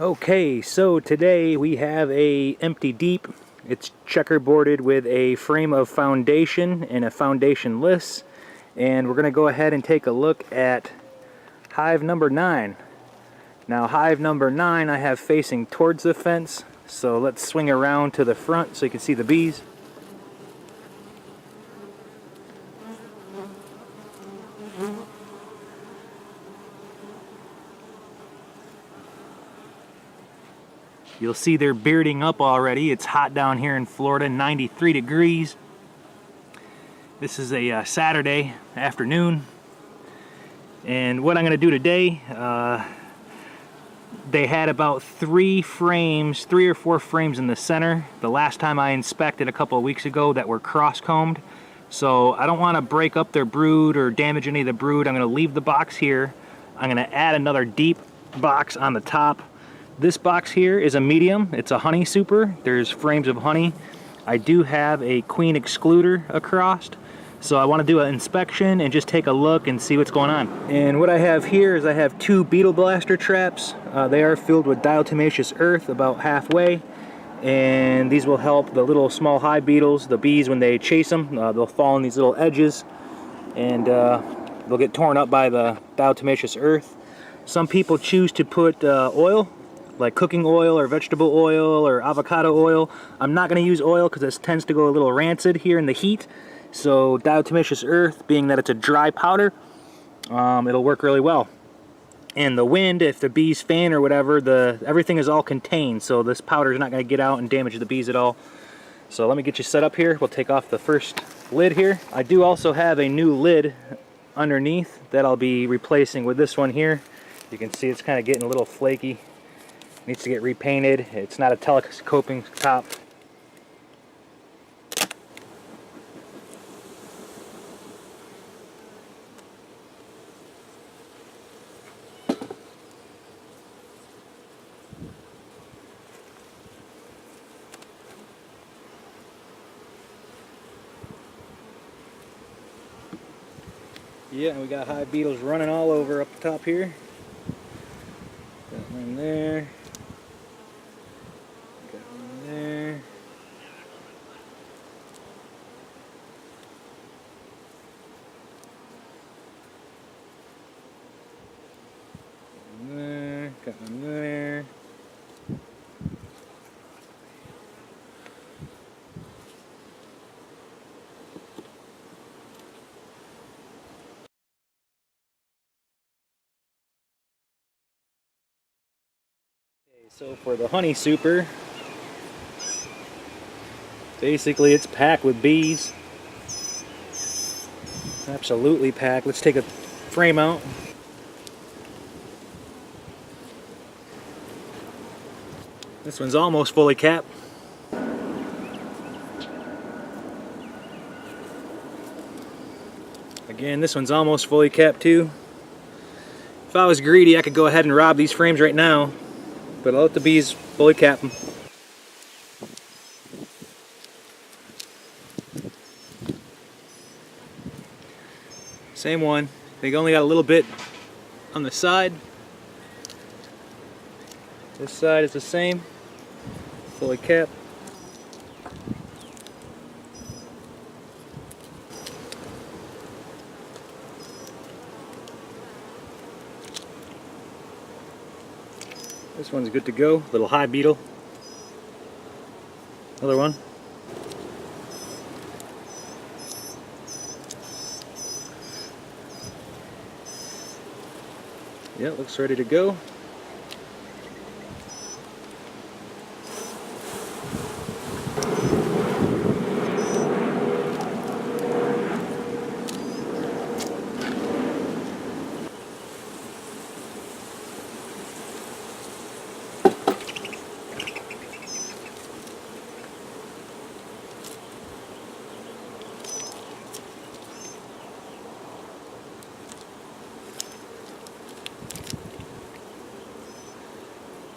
Okay, so today we have a empty deep. It's checkerboarded with a frame of foundation and a foundation list, and we're going to go ahead and take a look at hive number 9. Now hive number 9 I have facing towards the fence, so let's swing around to the front so you can see the bees. You'll see they're bearding up already. It's hot down here in Florida, 93 degrees. This is a Saturday afternoon. And what I'm going to do today, they had about 3 or 4 frames in the center the last time I inspected a couple of weeks ago that were cross-combed. So I don't want to break up their brood or damage any of the brood. I'm going to leave the box here. I'm going to add another deep box on the top. This box here is a medium. It's a honey super. There's frames of honey. I do have a queen excluder across. So I want to do an inspection and just take a look and see what's going on. And what I have here is I have 2 beetle blaster traps. They are filled with diatomaceous earth about halfway. And these will help the little small hive beetles, the bees, when they chase them. They'll fall in these little edges and they'll get torn up by the diatomaceous earth. Some people choose to put oil, like cooking oil or vegetable oil or avocado oil. I'm not going to use oil because this tends to go a little rancid here in the heat. So diatomaceous earth, being that it's a dry powder, it'll work really well. And the wind, if the bees fan or whatever, everything is all contained, so this powder is not going to get out and damage the bees at all. So let me get you set up here. We'll take off the first lid here. I do also have a new lid underneath that I'll be replacing with this one here. You can see it's kind of getting a little flaky. Needs to get repainted. It's not a telescoping top. Yeah, and we got hive beetles running all over up the top here. Got one there. Got one there. Got one there. Got one there. So for the honey super, basically it's packed with bees. Absolutely packed. Let's take a frame out. This one's almost fully capped. Again, this one's almost fully capped too. If I was greedy, I could go ahead and rob these frames right now, but I'll let the bees fully cap them. Same one. They only got a little bit on the side. This side is the same, fully capped. This one's good to go. Little hive beetle. Another one. Yeah, looks ready to go.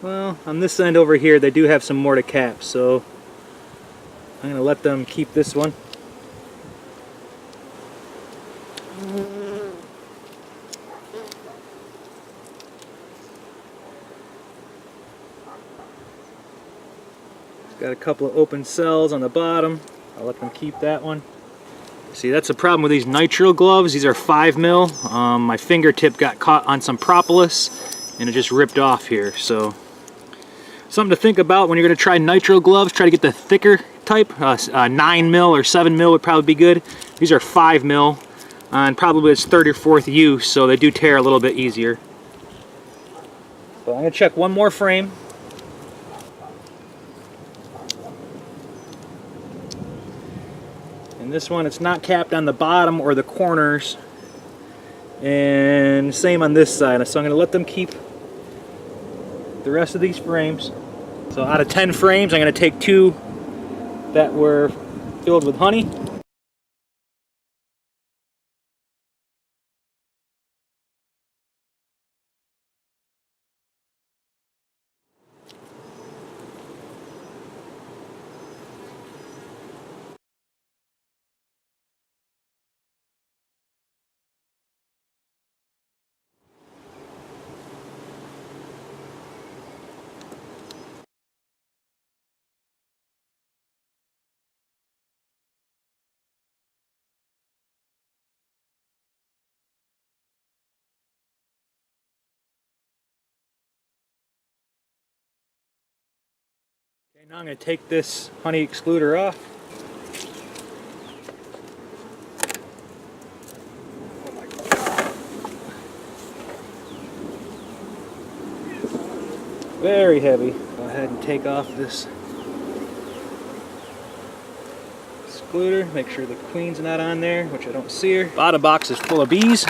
Well, on this end over here, they do have some more to cap, so I'm going to let them keep this one. It's got a couple of open cells on the bottom. I'll let them keep that one. See, that's the problem with these nitrile gloves. These are 5 mil. My fingertip got caught on some propolis and it just ripped off here. So something to think about when you're going to try nitrile gloves. Try to get the thicker type. 9 mil or 7 mil would probably be good. These are 5 mil and probably its 3rd or 4th use, so they do tear a little bit easier. So I'm going to check one more frame. And this one, it's not capped on the bottom or the corners. And same on this side. So I'm going to let them keep the rest of these frames. So out of 10 frames, I'm going to take 2 that were filled with honey. Okay, now I'm going to take this honey excluder off. Oh my God. Very heavy. Go ahead and take off this excluder. Make sure the queen's not on there, which I don't see her. Bottom box is full of bees.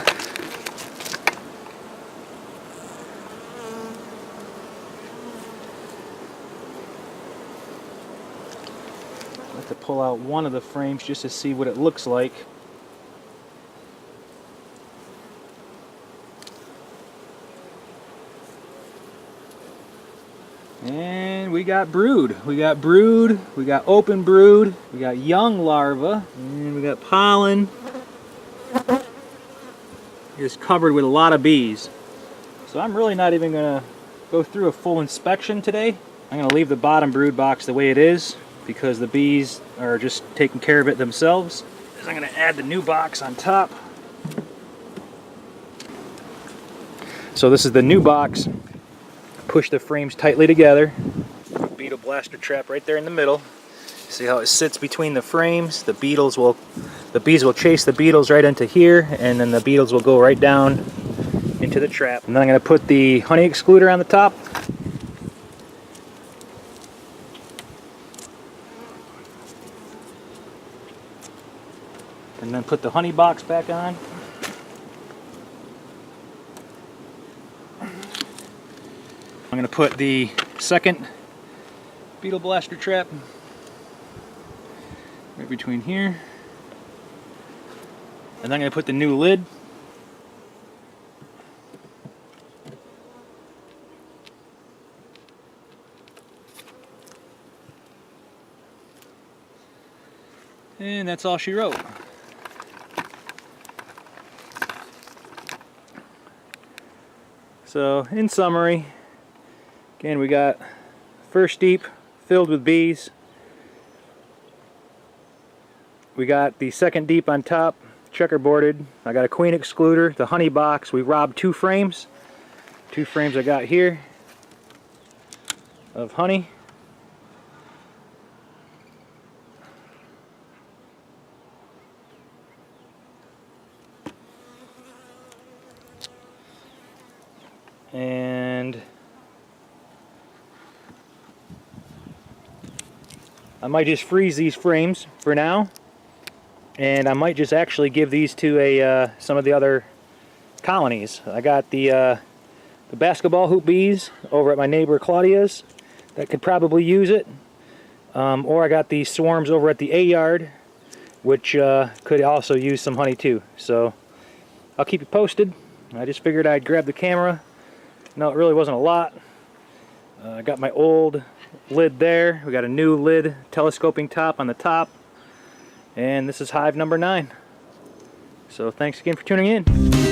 I have to pull out one of the frames just to see what it looks like. And we got brood. We got brood, we got open brood, we got young larvae, and we got pollen. It's covered with a lot of bees. So I'm really not even going to go through a full inspection today. I'm going to leave the bottom brood box the way it is, because the bees are just taking care of it themselves. I'm going to add the new box on top. So this is the new box. Push the frames tightly together. Beetle blaster trap right there in the middle. See how it sits between the frames? The bees will chase the beetles right into here, and then the beetles will go right down into the trap. And then I'm going to put the honey excluder on the top. And then put the honey box back on. I'm going to put the second beetle blaster trap right between here. And then I'm going to put the new lid. And that's all she wrote. So, in summary, again, we got first deep filled with bees. We got the second deep on top, checkerboarded. I got a queen excluder, the honey box. We robbed 2 frames. 2 frames I got here of honey. And I might just freeze these frames for now, and I might just actually give these to some of the other colonies. I got the basketball hoop bees over at my neighbor Claudia's that could probably use it, or I got these swarms over at the A yard, which could also use some honey too. So I'll keep you posted. I just figured I'd grab the camera. No, it really wasn't a lot. I got my old lid there. We got a new lid telescoping top on the top. And this is hive number 9. So thanks again for tuning in.